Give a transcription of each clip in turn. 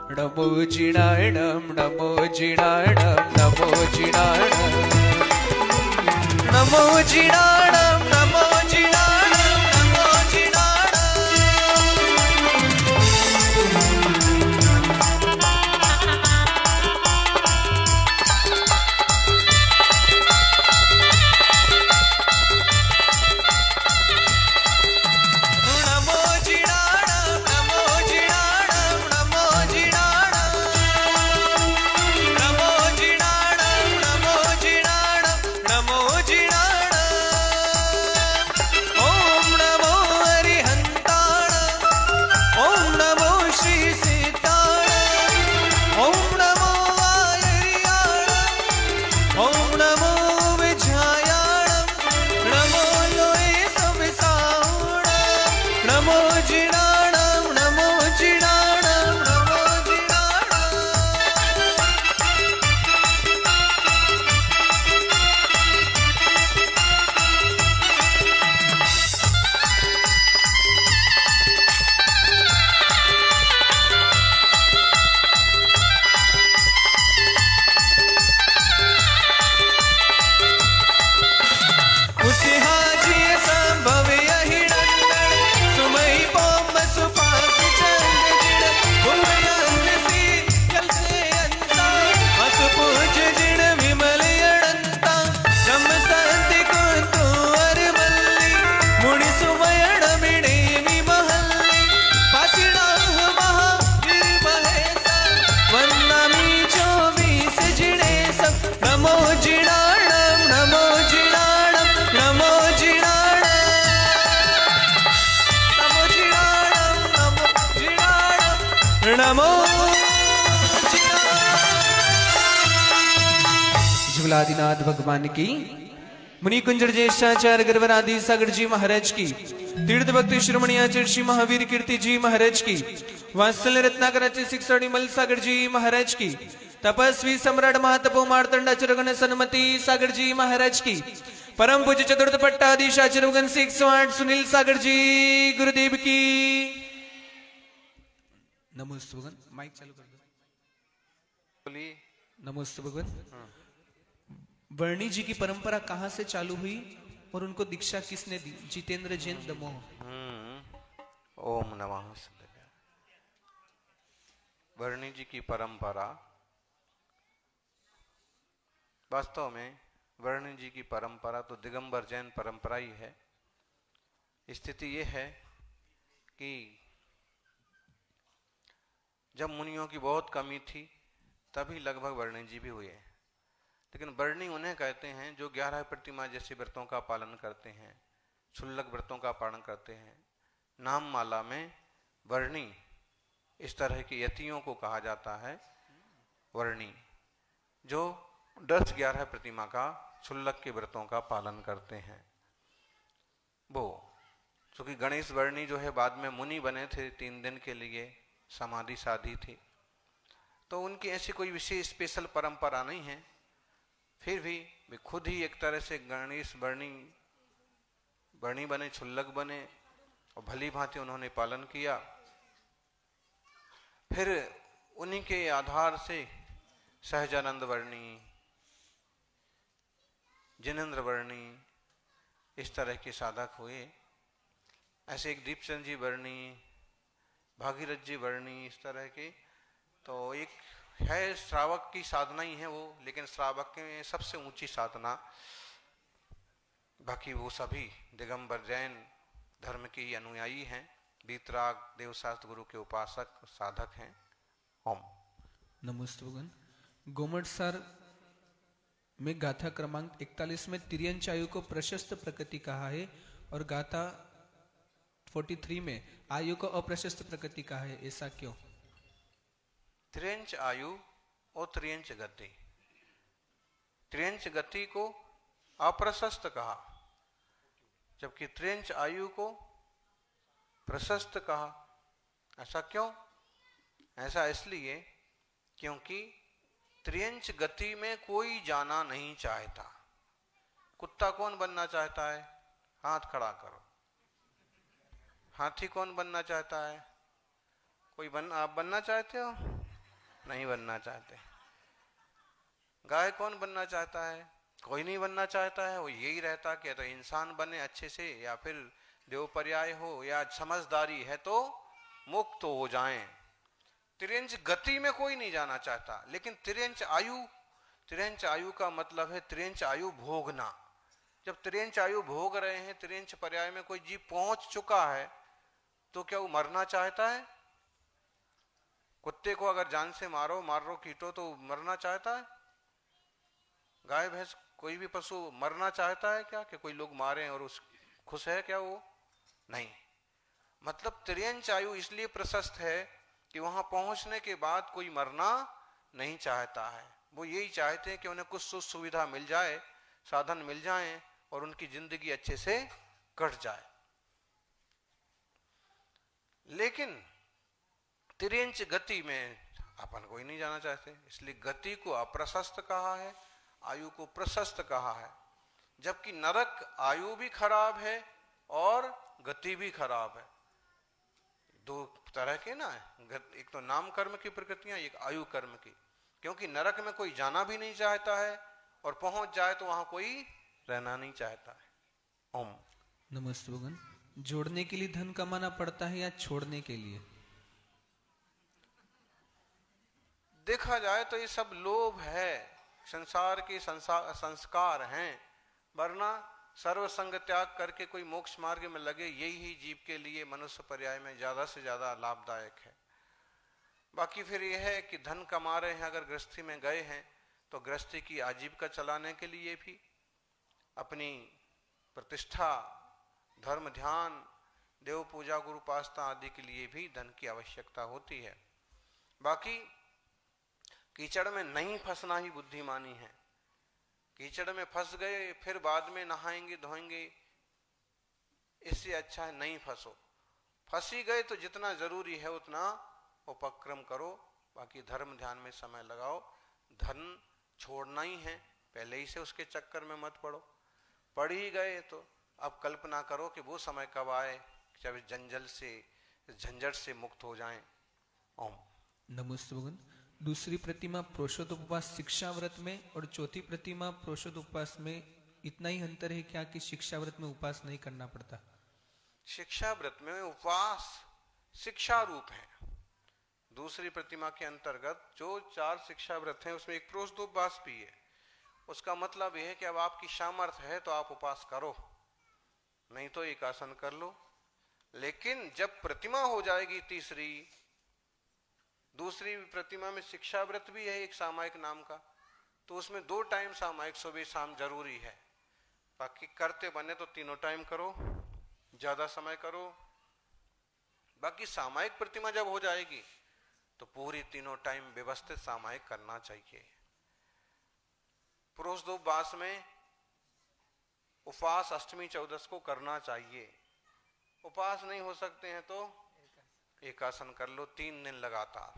नमो जिनाणम नमो जिनाणम नमो जिनाणम नमो जिनाणम नमो जिनाणम नमो जिनाणम आदिनाथ भगवान की, मुनि कुंजर ज्येष्ठाचार्य गिरवरादि सागर जी महाराज की, तीर्थ भक्ति शिरोमणि आचार्य श्री महावीर कीर्ति जी महाराज की, वात्सल्य रत्नाकर शिक्षणी मल सागर जी महाराज की, तपस्वी सम्राट महातपो मार्तंडाचरगण सन्मति सागर जी महाराज की, परम पूज्य चतुर्थ पट्टाधीश आचार्य 108 सुनील सागर जी गुरुदेव की। नमोस्तु भगवान, माइक चालू कर दो। नमोस्तु भगवान। वर्णी जी की परंपरा कहां से चालू हुई और उनको दीक्षा किसने दी? जितेंद्र जैन दमोह। ओम नमः शिवाय। वर्णी जी की परंपरा, वास्तव में वर्णी जी की परंपरा तो दिगंबर जैन परंपरा ही है। स्थिति यह है कि जब मुनियों की बहुत कमी थी तभी लगभग वर्णी जी भी हुए, लेकिन वर्णी उन्हें कहते हैं जो 11 प्रतिमा जैसे व्रतों का पालन करते हैं, क्षुल्लक व्रतों का पालन करते हैं। नाम माला में वर्णी इस तरह के यतियों को कहा जाता है वर्णी, जो 10-11 प्रतिमा का क्षुल्लक के व्रतों का पालन करते हैं। वो चूंकि गणेश वर्णी जो है बाद में मुनि बने थे, 3 दिन के लिए समाधि साधी थी, तो उनकी ऐसी कोई विशेष स्पेशल परंपरा नहीं है। फिर भी वे खुद ही एक तरह से गणेश वर्णी बने, क्षुल्लक बने और भली भांति उन्होंने पालन किया। फिर उन्हीं के आधार से सहजानंद वर्णी, जिनेंद्र वर्णी इस तरह के साधक हुए। ऐसे एक दीपचंद जी वर्णी, भागीरथ जी वर्णी, इस तरह के। तो एक है श्रावक की साधना ही है वो, लेकिन श्रावक में सबसे ऊंची साधना, बाकी वो सभी दिगंबर जैन धर्म के ही अनुयायी हैं, वीतराग देवशास्त्र गुरु के उपासक साधक हैं। ओम नमोस्तु भगवान। गोमटसार में गाथा क्रमांक 41 में तिर्यंच आयु को प्रशस्त प्रकृति कहा है और गाथा 43 में आयु को अप्रशस्त प्रकृति कहा है, ऐसा क्यों? त्रियंच आयु और त्रियंच गति, त्रियंच गति को अप्रशस्त कहा, जबकि त्रियंच आयु को प्रशस्त कहा। ऐसा क्यों? ऐसा इसलिए क्योंकि त्रियंच गति में कोई जाना नहीं चाहता। कुत्ता कौन बनना चाहता है? हाथ खड़ा करो। हाथी कौन बनना चाहता है? आप बनना चाहते हो? नहीं बनना चाहते। गाय कौन बनना चाहता है? कोई नहीं बनना चाहता है। वो यही रहता कि तो इंसान बने अच्छे से, या फिर देव पर्याय हो, या समझदारी है तो मुक्त हो जाएं। तिर्यंच गति में कोई नहीं जाना चाहता, लेकिन तिर्यंच आयु का मतलब है तिर्यंच आयु भोगना। जब तिर्यंच आयु भोग रहे हैं, तिर्यंच पर्याय में कोई जीव पहुंच चुका है, तो क्या वो मरना चाहता है? कुत्ते को अगर जान से मारो कीटो तो मरना चाहता है? गाय भैंस कोई भी पशु मरना चाहता है क्या? कि कोई लोग मारे और उस खुश है क्या? वो नहीं। मतलब तिर्यंच आयु इसलिए प्रशस्त है कि वहां पहुंचने के बाद कोई मरना नहीं चाहता है। वो यही चाहते हैं कि उन्हें कुछ सुख सुविधा मिल जाए, साधन मिल जाएं और उनकी जिंदगी अच्छे से कट जाए। लेकिन तिर्यंच गति में अपन कोई नहीं जाना चाहते, इसलिए गति को अप्रशस्त कहा है, आयु को प्रशस्त कहा है। जबकि नरक आयु भी खराब है और गति भी खराब है। दो तरह के ना, एक तो नाम कर्म की प्रकृतियां, एक आयु कर्म की। क्योंकि नरक में कोई जाना भी नहीं चाहता है और पहुंच जाए तो वहां कोई रहना नहीं चाहता है। ओम नमस्ते भगवान। जोड़ने के लिए धन कमाना पड़ता है या छोड़ने के लिए? देखा जाए तो ये सब लोभ है, संसार के संस्कार हैं। वरना सर्वसंग त्याग करके कोई मोक्ष मार्ग में लगे, यही ही जीव के लिए मनुष्य पर्याय में ज्यादा से ज्यादा लाभदायक है। बाकी फिर यह है कि धन कमा रहे हैं, अगर गृहस्थी में गए हैं तो गृहस्थी की आजीविका चलाने के लिए भी, अपनी प्रतिष्ठा, धर्म ध्यान, देव पूजा, गुरु उपासना आदि के लिए भी धन की आवश्यकता होती है। बाकी कीचड़ में नहीं फंसना ही बुद्धिमानी है। कीचड़ में फंस गए फिर बाद में नहाएंगे धोएंगे, इससे अच्छा है नहीं फंसो। फंस ही गए तो जितना जरूरी है उतना उपक्रम करो, बाकी धर्म ध्यान में समय लगाओ। धन छोड़ना ही है, पहले ही से उसके चक्कर में मत पड़ो। पड़ ही गए तो अब कल्पना करो कि वो समय कब आए जब इस जंजल से, इस झंझट से मुक्त हो जाएं। ओम नमस्ते भगवान। दूसरी प्रतिमा प्रोषद उपवास शिक्षा व्रत में और चौथी प्रतिमा प्रोषद उपवास में इतना ही अंतर है क्या कि शिक्षा व्रत में उपवास नहीं करना पड़ता? शिक्षा व्रत में उपवास शिक्षा रूप है। दूसरी प्रतिमा के अंतर्गत जो 4 शिक्षा व्रत हैं उसमें एक प्रोषद उपवास भी है। उसका मतलब यह है कि अब आपकी सामर्थ्य है तो आप उपवास करो, नहीं तो एक आसन कर लो। लेकिन जब प्रतिमा हो जाएगी दूसरी प्रतिमा में शिक्षा व्रत भी है एक सामायिक नाम का, तो उसमें 2 टाइम सामायिक सुबह शाम जरूरी है। बाकी करते बने तो 3 टाइम करो, ज्यादा समय करो। बाकी सामायिक प्रतिमा जब हो जाएगी तो पूरी 3 टाइम व्यवस्थित सामायिक करना चाहिए। प्रोषद उपवास में उपवास अष्टमी चौदस को करना चाहिए। उपवास नहीं हो सकते हैं तो एकासन कर लो 3 दिन लगातार।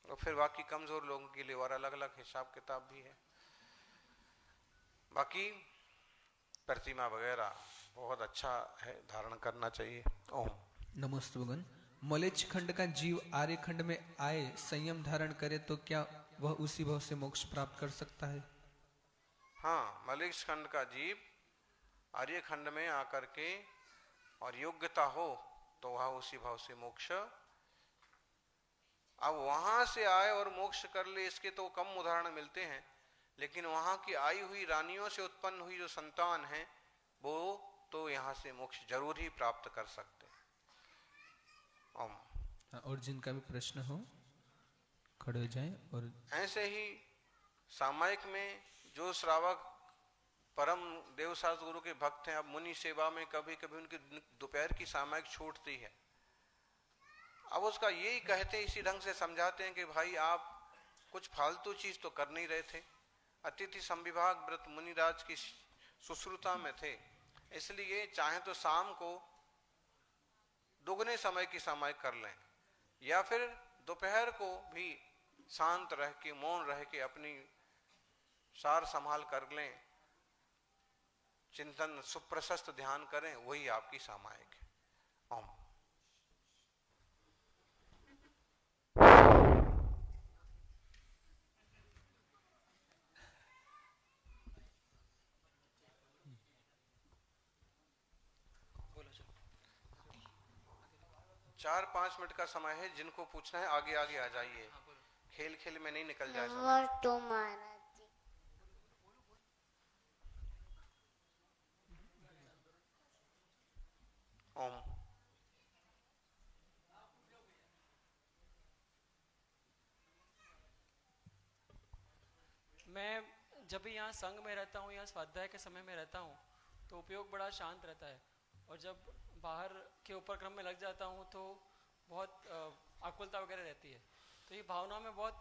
और फिर बाकी कमजोर लोगों के लिए और अलग अलग हिसाब किताब भी है। बाकी प्रतिमा वगैरह बहुत अच्छा है, धारण करना चाहिए। ओम नमस्ते भगवान। मलेच्छ खंड का जीव आर्य खंड में आए संयम धारण करे तो क्या वह उसी भाव से मोक्ष प्राप्त कर सकता है? हाँ, मलेच्छ खंड का जीव आर्य खंड में आकर के और योग्यता हो तो वह उसी भाव से मोक्ष। अब वहां से आए और मोक्ष कर ले, इसके तो कम उदाहरण मिलते हैं, लेकिन वहां की आई हुई रानियों से उत्पन्न हुई जो संतान है वो तो यहाँ से मोक्ष जरूर ही प्राप्त कर सकते हैं। ओम। और जिनका भी प्रश्न हो खड़े हो जाएं। और ऐसे ही सामायिक में जो श्रावक परम देवशास्त्र गुरु के भक्त हैं, अब मुनि सेवा में कभी कभी उनकी दोपहर की सामायिक छूटती है। अब उसका यही कहते हैं, इसी ढंग से समझाते हैं कि भाई आप कुछ फालतू चीज तो कर नहीं रहे थे, अतिथि संविभाग व्रत मुनिराज की सुश्रुता में थे, इसलिए चाहे तो शाम को दुगने समय की सामायिक कर लें, या फिर दोपहर को भी शांत रह के मौन रह के अपनी सार संभाल कर लें, चिंतन सुप्रशस्त ध्यान करें, वही आपकी सामायिक है। ओम। 4-5 मिनट का समय है, जिनको पूछना है आगे आगे आ जाइए, खेल खेल में नहीं निकल जाए समय। नमोस्तु महाराज जी। ओम। मैं जब भी यहाँ संघ में रहता हूँ या स्वाध्याय के समय में रहता हूँ तो उपयोग बड़ा शांत रहता है, और जब बाहर के उपक्रम में लग जाता हूँ तो बहुत आकुलता वगैरह रहती है। तो ये भावनाओं में बहुत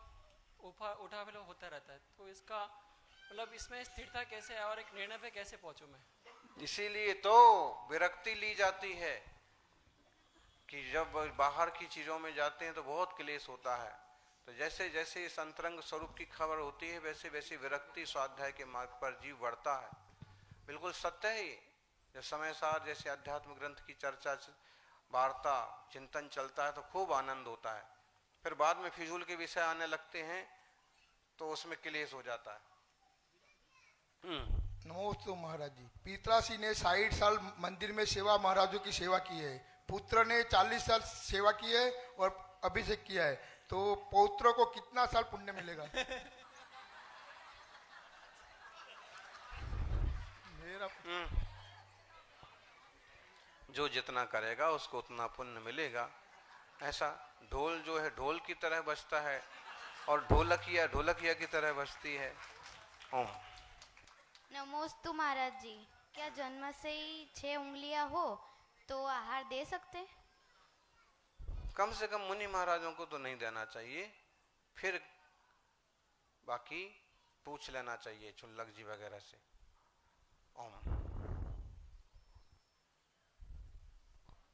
उठा फैला होता रहता है। तो इसका मतलब इसमें स्थिरता कैसे है और एक निर्णय पे कैसे पहुँचूँ मैं? इसीलिए तो विरक्ति ली जाती है कि जब बाहर की चीजों में जाते हैं तो बहुत क्लेश होता है। तो जैसे जैसे इस अंतरंग स्वरूप की खबर होती है वैसे वैसे विरक्ति स्वाध्याय के मार्ग पर जीव बढ़ता है। बिल्कुल सत्य है। जब समय सार जैसे अध्यात्म ग्रंथ की चर्चा, वार्ता, चिंतन चलता है तो खूब आनंद होता है। फिर बाद में फिजूल के विषय आने लगते हैं तो उसमें क्लेश हो जाता है। नमोस्तु महाराज जी। पितरासी ने 60 साल मंदिर में सेवा, महाराजों की सेवा की है। पुत्र ने 40 साल सेवा की है और अभिषेक किया है। तो पौत्र को कितना साल पुण्य मिलेगा? मेरा जो जितना करेगा उसको उतना पुण्य मिलेगा। ऐसा ढोल जो है ढोल की तरह बजता है और ढोलकिया ढोलकिया की तरह बजती है। ओम। नमोस्तु महाराज जी। क्या जन्म से ही 6 उंगलियां हो तो आहार दे सकते? कम से कम मुनि महाराजों को तो नहीं देना चाहिए, फिर बाकी पूछ लेना चाहिए चुल्लक जी वगैरह से। ओम।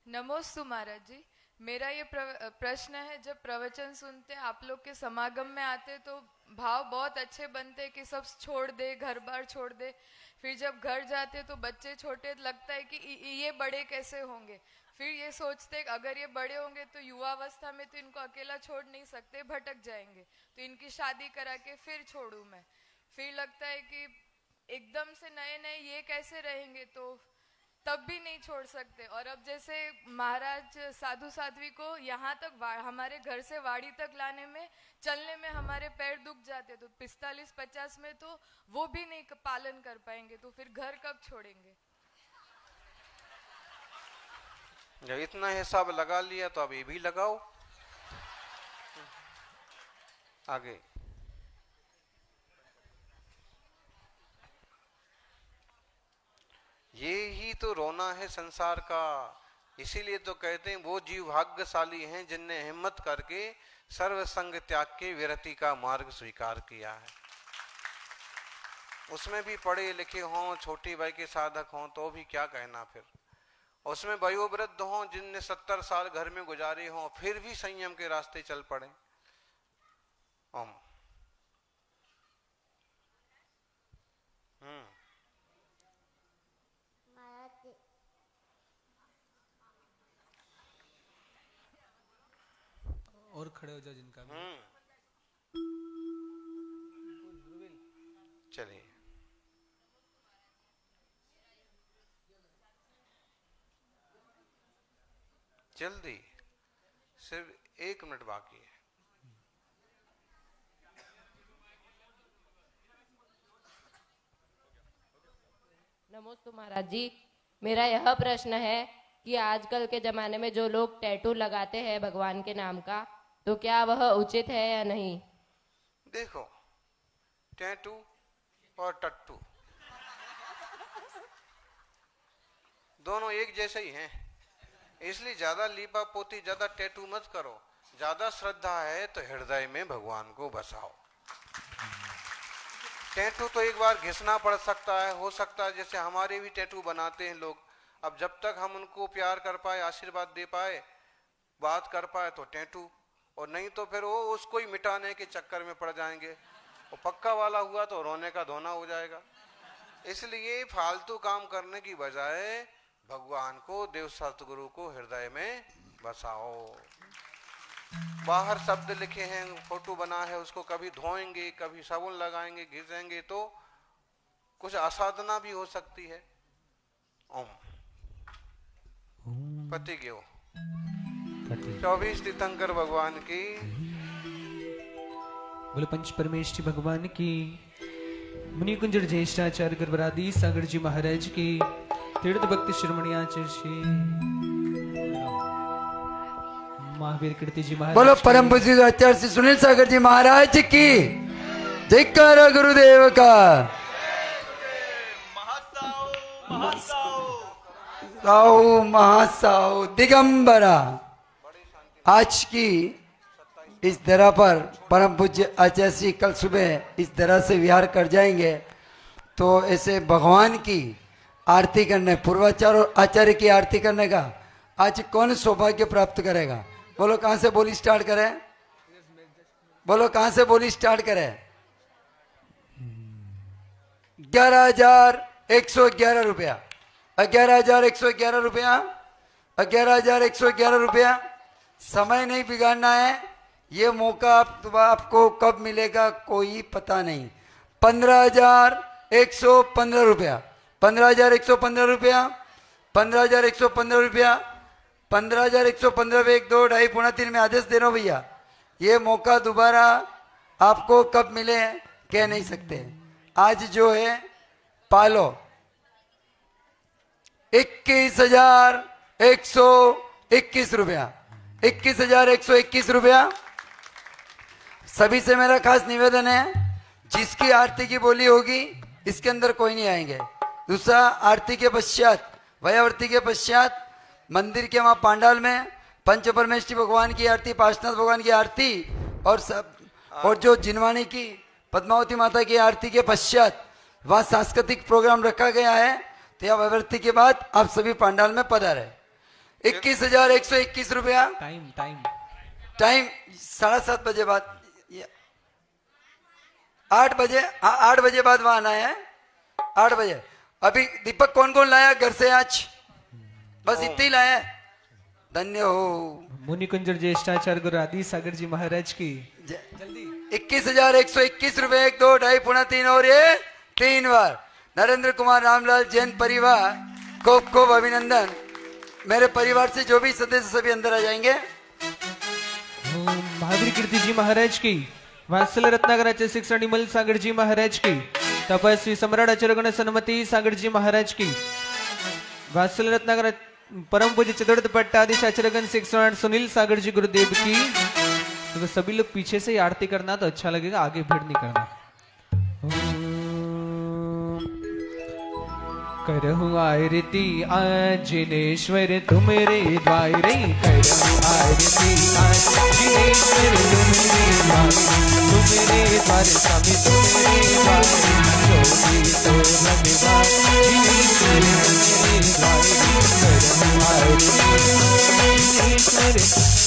नमोस्तु महाराज जी। मेरा ये प्रश्न है, जब प्रवचन सुनते आप लोग के समागम में आते तो भाव बहुत अच्छे बनते कि सब छोड़ दे, घर बार छोड़ दे। फिर जब घर जाते तो बच्चे छोटे, लगता है कि ये बड़े कैसे होंगे। फिर ये सोचते अगर ये बड़े होंगे तो युवावस्था में तो इनको अकेला छोड़ नहीं सकते, भटक जाएंगे, तो इनकी शादी करा के फिर छोड़ूं मैं। फिर लगता है कि एकदम से नए नए ये कैसे रहेंगे, तो तब भी नहीं छोड़ सकते। और अब जैसे महाराज साधु साध्वी को यहाँ तक हमारे घर से वाड़ी तक लाने में, चलने में हमारे पैर दुख जाते, तो 45-50 में तो वो भी नहीं पालन कर पाएंगे, तो फिर घर कब छोड़ेंगे? जब इतना हिसाब लगा लिया तो अब ये भी लगाओ। आगे। ये ही तो रोना है संसार का। इसीलिए तो कहते हैं वो जीव भाग्यशाली हैं जिनने हिम्मत करके सर्व संग त्याग के विरति का मार्ग स्वीकार किया है। उसमें भी पढ़े लिखे हों, छोटी वय के साधक हों तो भी क्या कहना। फिर उसमें वयोवृद्ध हों जिनने 70 साल घर में गुजारे हों, फिर भी संयम के रास्ते चल पड़े। ओम। और खड़े हो जाओ जिनका भी। चलिए। जल्दी, सिर्फ 1 मिनट बाकी है। नमस्ते महाराज जी। मेरा यह प्रश्न है कि आजकल के जमाने में जो लोग टैटू लगाते हैं भगवान के नाम का, तो क्या वह उचित है या नहीं? देखो, टैटू और टट्टू दोनों एक जैसे ही हैं, इसलिए ज्यादा लीपा पोती, ज्यादा टैटू मत करो। ज्यादा श्रद्धा है तो हृदय में भगवान को बसाओ। टैटू तो एक बार घिसना पड़ सकता है, हो सकता है जैसे हमारे भी टैटू बनाते हैं लोग। अब जब तक हम उनको प्यार कर पाए, आशीर्वाद दे पाए, बात कर पाए तो टैटू, और नहीं तो फिर वो उसको ही मिटाने के चक्कर में पड़ जाएंगे। और पक्का वाला हुआ तो रोने का धोना हो जाएगा। इसलिए फालतू काम करने की बजाय भगवान को, देव सतगुरु को हृदय में बसाओ। बाहर शब्द लिखे हैं, फोटो बना है, उसको कभी धोएंगे, कभी साबुन लगाएंगे, घिसेंगे तो कुछ असाधना भी हो सकती है। ओम। पति के हो। 24 तीर्थंकर भगवान की। बोलो पंच परमेष्ठी भगवान की। मुनि कुंजर ज्येष्ठाचार्य गुरुवरादी सागर जी महाराज की। तीर्थ भक्ति शिरोमणि आचार्य श्री महावीर कीर्ति जी महाराज। बोलो परम पूज्य आचार्य श्री सुनील सागर जी महाराज की जयकार गुरुदेव का। साहु महासाहु दिगंबरा। आज की इस दरा पर परम पूज्य आचार्य श्री कल सुबह इस दरा से विहार कर जाएंगे, तो ऐसे भगवान की आरती करने, पूर्वाचार्य और आचार्य की आरती करने का आज कौन सौभाग्य प्राप्त करेगा? बोलो कहां से बोली स्टार्ट करें? बोलो कहां से बोली स्टार्ट करें? 11,111 रुपया, 11,111 रुपया, 11,111 रुपया। समय नहीं बिगाड़ना है, ये मौका आपको कब मिलेगा कोई पता नहीं। 15,115 रुपया, 15,115 रुपया, 15,115 रुपया, 15,115 1 2 2.5 पौना 3 में आदेश दे रहा हूं भैया। ये मौका दोबारा आपको कब मिले कह नहीं सकते। आज जो है पालो 21,121 रुपया, 21,121 रुपया। सभी से मेरा खास निवेदन है, जिसकी आरती की बोली होगी इसके अंदर कोई नहीं आएंगे। दूसरा, आरती के पश्चात, वयावर्ती के पश्चात मंदिर के वहां पांडाल में पंच परमेष्ठी भगवान की आरती, पार्श्वनाथ भगवान की आरती और सब, और जो जिनवाणी की पद्मावती माता की आरती के पश्चात वहां सांस्कृतिक प्रोग्राम रखा गया है। तो यह वयावर्ती के बाद आप सभी पांडाल में पधारे। 21,121 रुपया। टाइम टाइम टाइम 7:30 बजे बाद, 8 बजे, 8 बजे बाद वहां आना है, 8 बजे। अभी दीपक कौन कौन लाया घर से आज? बस इतने ही लाया। धन्य हो। मुनि कुंजर ज्येष्ठाचार्य गुरुवरादी सागर जी महाराज की। जल्दी 21,121 रुपए, 1 2 2.5 पौना 3 और ये 3 बार। नरेंद्र कुमार रामलाल जैन परिवार खूब खूब अभिनंदन। मेरे परिवार से जो भी सदस्य सभी अंदर आ जाएंगे। महावीर कीर्ति जी महाराज की। वात्सल्य रत्नाकर आचार्य शिक्षण निमल सागर जी महाराज की। तपस्वी सम्राट आचार्य गण सन्मति सागर जी महाराज की। वात्सल्य रत्नाकर परम पूज्य चतुर्थ पट्टाधीश आचार्य गण शिक्षण सुनील सागर जी गुरुदेव की। तो सभी लोग पीछे से ही आरती करना तो अच्छा लगेगा, आगे भीड़ नहीं करना। करहु आरती आज जिनेश्वर तुमरे द्वारे, करहु आरती आज जिनेश्वर तुमरे द्वारे, तुमरे द्वारे स्वामी तुमरे द्वारे, जोगी तो भगवान जिनेश्वर तुमरे द्वारे, करहु आरती जिनेश्वर ऋषभ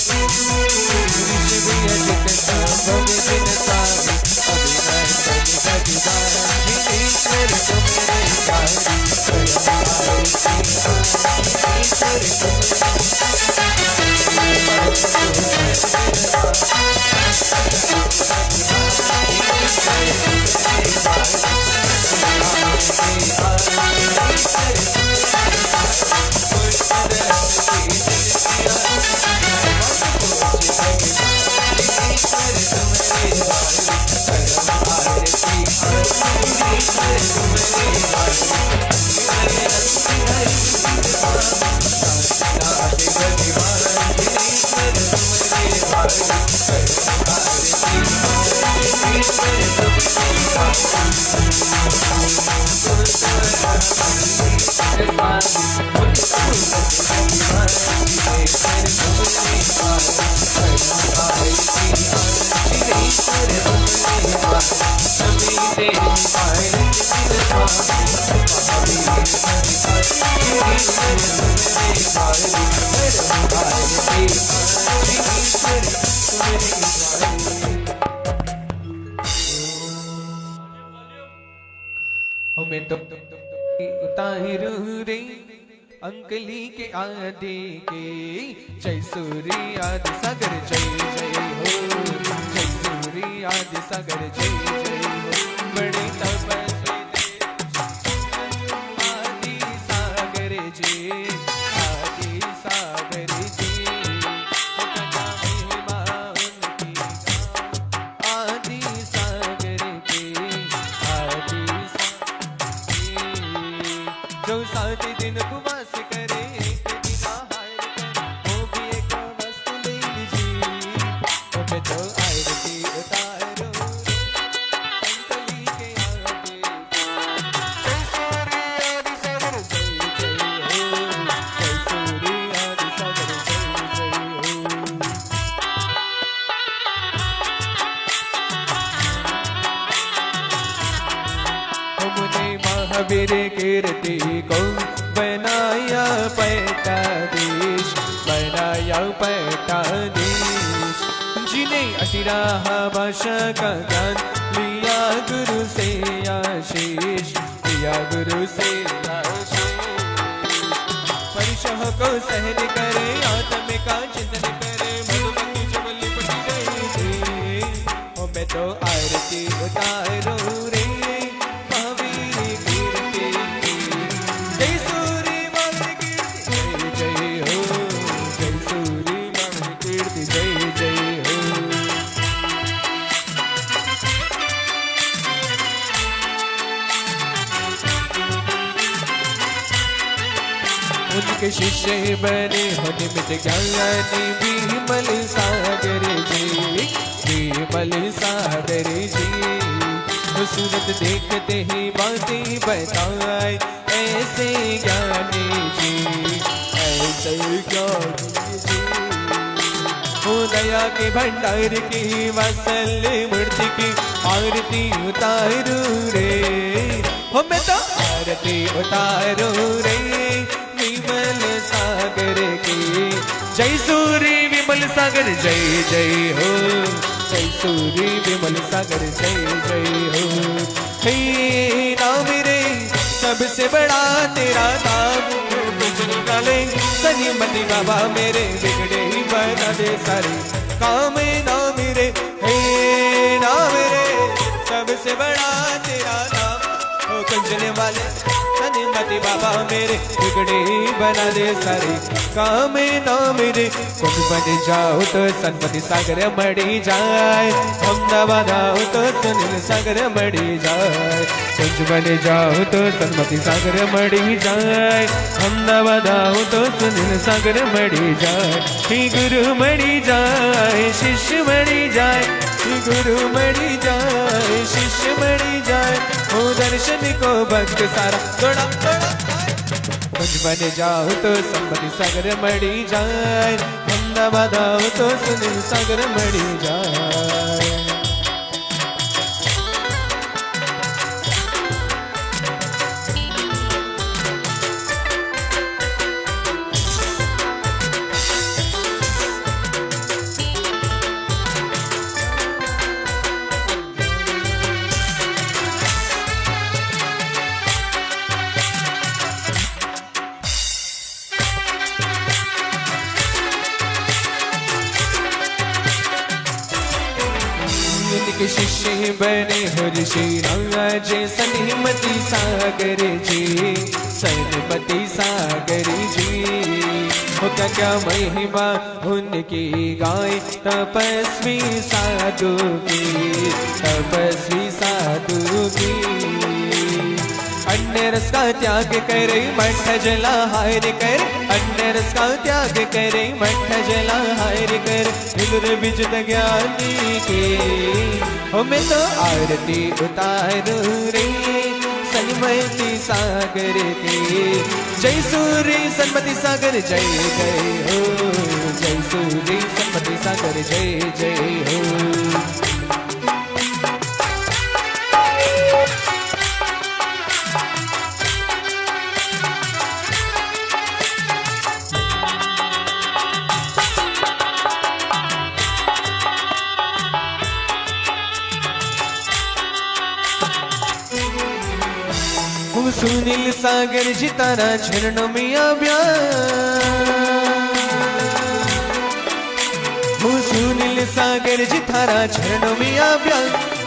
अजित संभव दिन स्वामी, अभिनय भगवान जिनेश्वर तुमरे द्वारे। मैं तो उतारू रे अंकली के आदि के, जय सूर्य आदि सागर जय जय हो, जय सूर्य आदि सागर जय जय हो, बड़े तपस्वी आदि सागर जी, आदि सागर जी, रात दिन उपवास करे, एक दिन आहार करे, वो भी एक वस्तु ले लीजिए। मैं तो आरती उतारो संतली के आगे, जय सूर्य आदि सागर जय जय हो, जय सूर्य आदि सागर जय जय हो। मुझे महावीर कीर्ति को बनाया पैतादेश, बनाया पैतादेश, जिन्हें अतिराह भाषा का ज्ञान लिया गुरु से आशीष, लिया गुरु से आशीष। परिशह को सहन करे, आत्म का चिंतन करे, मधुमती जुगली पटी गई। ओ मैं तो आरती उतारो रे महावीर कीर्ति, जय सूर्य महावीर कीर्ति जय जय हो, जय सूर्य महावीर कीर्ति जय जय हो। उनके शिष्य बने हो निमित ज्ञानी विमल सागर जी, विमल सागर जी। वो सूरत देखते ही बातें बताए, ऐसे ज्ञानी जी, ऐसे ज्ञानी जी। वो दया के भंडार की वात्सल्य मूर्ति की आरती उतारू रे, हो मैं तो आरती उतारू रे विमल सागर की। जय सूर्य विमल सागर जय जय हो, जय सूर्य विमल सागर जय जय हो। हे नाम रे सबसे बड़ा तेरा नाम, कुछ निकाले सनीमती बाबा मेरे बिगड़े ही बना दे सारे काम। नाम रे हे नाम रे सबसे बड़ा तेरा नाम, ओ कंजने वाले सनीमती बाबा मेरे बिगड़े ही बना दे सारे काम। नाम रे कुछ बन जाओ तो सन्मति सागर मड़ी जाए, अहमदाबाद आओ तो सुनील सागर मड़ी जाए। कुछ बन जाओ तो सन्मति सागर मड़ी जाए, अहमदाबाद आओ तो सुनील सागर मड़ी जाए। ही गुरु मड़ी जाए, शिष्य मड़ी जाए, ही गुरु मड़ी जाए, शिष्य मड़ी जाए। हो दर्शन को भक्त सारा थोड़ा थोड़ा कुछ बन जाओ तो संपत्ति सागर मड़ी जाए, अहमदाबाद आओ तो सुनील सागर मड़ी जाए। के शिष्य बने हो ऋषि राज सनीमती सागर जी, सनीमती सागर जी। होता क्या महिमा उनकी गाय तपस्वी साधु की, तपस्वी साधु की। अन्य रस का त्याग करे मठ जला हार कर, अन्य रस का त्याग करे मठ जला हार कर। विदुर विजित ज्ञानी के हो मैं तो आरती उतारू रे सन्मति सागर के। जय सूर्य सन्मति सागर जय जय हो, जय सूर्य सन्मति सागर जय जय हो। सुनील सागर जी तारा चरणों में हो, सुनील सागर जी तारा चरणों में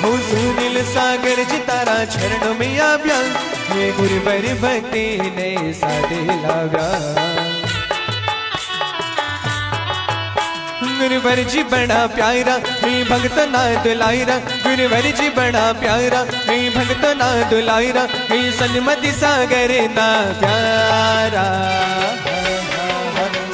हो, सुनील सागर जी तारा चरणों में ये गुरु बर भक्ति ने साधे लाव्या। गुरुवर जी बड़ा प्यारा हे भगत ना दुलायरा गुरुवर जी बड़ा प्यारा हे भगत ना दुलायरा हे सन्मति सागर ना प्यारा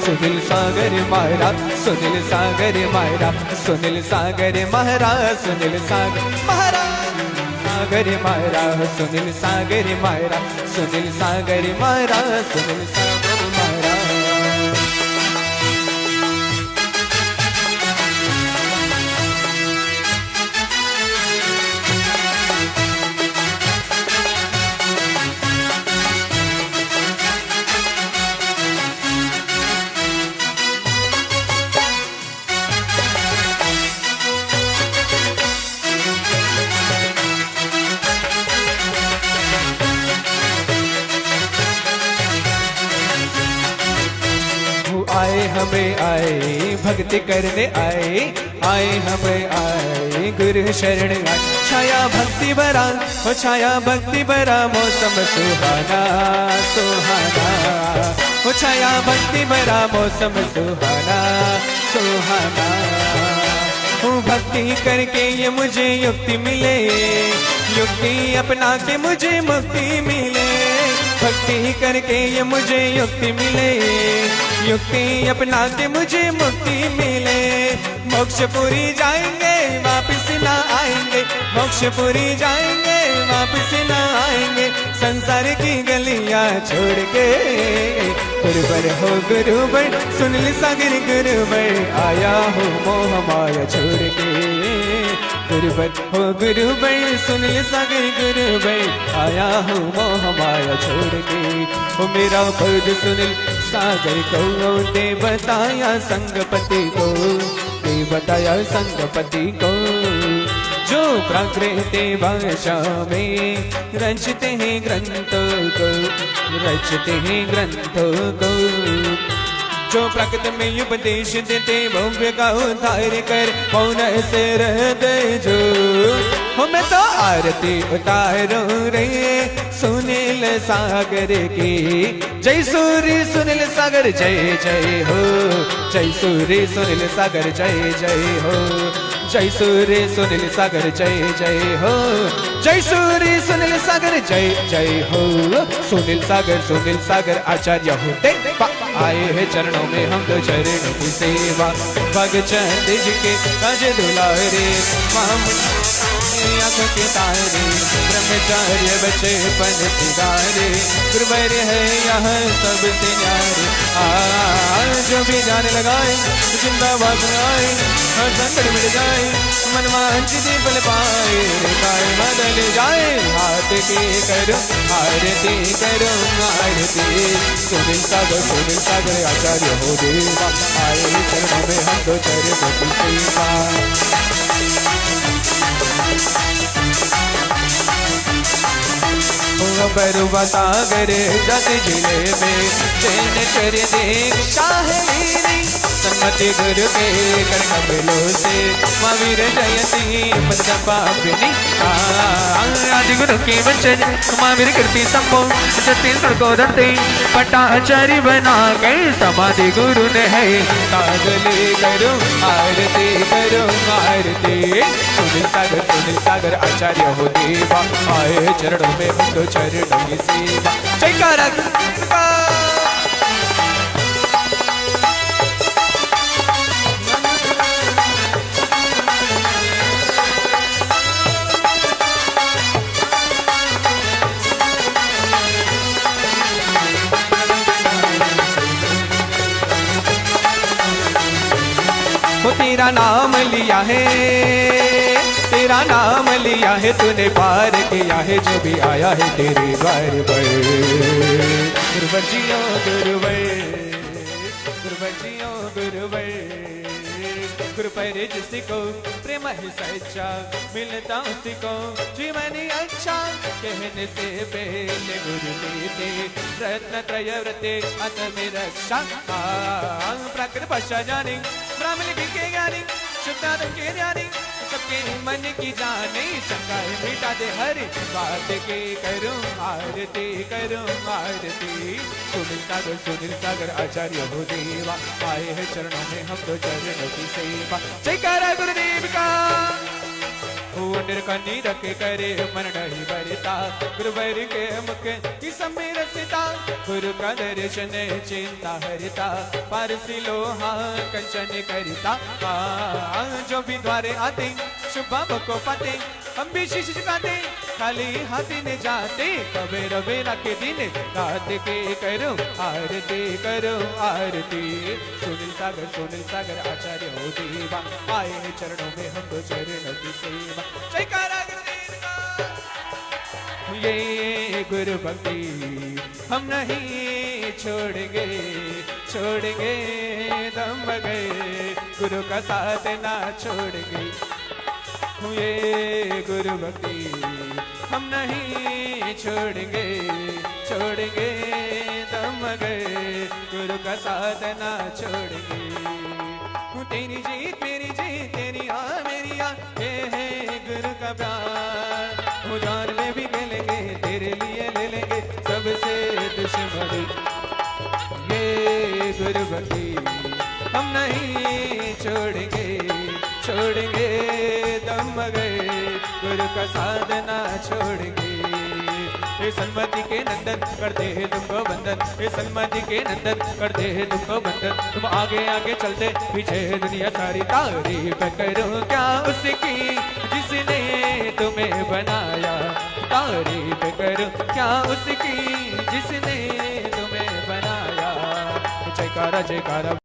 सुनील सागर मायरा सुनील सागर मायरा सुनील सागर महाराज सुनील सागर महाराज सागर मायरा सुनील सागर मायरा सुनील सागर महाराज सुनील सागर मायरा आए हमें आए भक्ति करने आए आए हमें आए गुरु शरण आए छाया भक्ति भरा हो छाया भक्ति भरा मौसम सुहाना सुहाना हो छाया भक्ति भरा मौसम सुहाना सुहाना हूँ भक्ति करके ये मुझे युक्ति मिले युक्ति अपना के मुझे मुक्ति मिले भक्ति करके ये मुझे युक्ति मिले युक्ति अपना के मुझे मुक्ति मिले मोक्षपुरी जाएंगे वापस ना आएंगे मोक्षपुरी जाएंगे वापस ना आएंगे संसार की गलियां छोड़ के गुरुवर हो गुरुवर सुनील सागर गुरुवर आया हो मोह माया छोड़ के गुरुवर हो गुरुवर सुनील सागर गुरुवर आया हो मोह माया छोड़ के हो मेरा पद सुनील सागर को दे बताया संगपति को दे बताया संगपति को जो प्राकृत भाषा में रचते हैं ग्रंथों को रचते हैं ग्रंथों को जो प्रकृति में उपदेश देते भव्य का उद्धार कर कौन ऐसे रहते जो हो मैं तो आरती उतारूं रे सुनील सागर की जय सूर्य सुनील सागर जय जय हो जय सूर्य सुनील सागर जय जय हो जय सूर्य सुनील सागर जय जय हो जय सूर्य सुनील सागर जय जय हो सुनील सागर आचार्य होते आए हैं चरणों में हम तो चरणों की सेवा भगचंद जी के राज दुलारे आंखों के तारे ब्रह्मचार्य बचे पन सिधारे गुरुवर है यहाँ सबसे न्यारे जो भी जाने लगाए जिंदाबाद आए हर संकट मिट जाए मनवांछित फल पाए काय बदल जाए हाथ के करो आरती करो आरती सुनील सागर आचार्य हो देवा आए चरणों में हम तो चरणों की सेवा बरुआ सागर जस जिले में चैन कर देख शाहरी सन्मति गुरु के कर कमलों से महावीर जयती पद्मपावनी आदि गुरु के वचन महावीर कीर्ति संभो छत्तीसगढ़ को धरती पटाचार्य बना के समाधि गुरु ने है कागले करो आरती सुनील सागर आचार्य हो देवा आए चरणों में हम तो चरणों की सेवा जयकारा तेरा नाम लिया है तेरा नाम लिया है तूने पार किया है जो भी आया है तेरे द्वार पर गुरुवर जियो गुरुवर गुरुवर जियो गुरुवर गुरु पर जिसको प्रेम ही सच्चा मिलता उसी को जीवन अच्छा कहने से पहले गुरु देते रत्न त्रय व्रते अंत में रक्षा प्राकृत भाषा जाने ब्राह्मण के ज्ञानी शुद्धात्म के ज्ञानी सबके मन की जाने शंका मिटा दे हर बात के करूं आरती सुनील सागर आचार्य हो देवा आए हैं चरणों में हम तो चरणों की सेवा जयकारा गुरुदेव का निरकनी रखे करे मन नहीं भरता गुरुवर के मुख की समय रसता गुरु का दर्शन चिंता हरता पारसी लोहा कंचन करता जो भी द्वारे आते शुभ को पाते हम भी शीश झुकाते खाली हाथी ने जाते कबे रवेरा के दिन रात के करो आरती सुनील सागर आचार्य हो देवा आए हैं चरणों में हम तो चरणों की सेवा जयकारा गुरुदेव का ये गुरु भक्ति हम नहीं छोड़ेंगे दम गए गुरु का साथ ना छोड़ेंगे ये गुरु भक्ति हम नहीं छोड़ेंगे दम गए गुरु का साथ ना छोड़ेंगे तेरी जीत मेरी जीत तेरी मेरी ये है गुरु का प्यार उधार में भी ले लेंगे तेरे लिए ले लेंगे सबसे दुश्मनी ये गुरु भक्ति हम नहीं छोड़ेंगे दम गए गुरु का साधना छोड़ेंगे हे सन्मति के नंदन करते हैं तुमको बंधन हे सन्मति के नंदन करते हैं तुमको बंधन तुम आगे आगे चलते पीछे दुनिया सारी तारीफ करो क्या उसकी जिसने तुम्हें बनाया तारीफ करो क्या उसकी जिसने तुम्हें बनाया जयकारा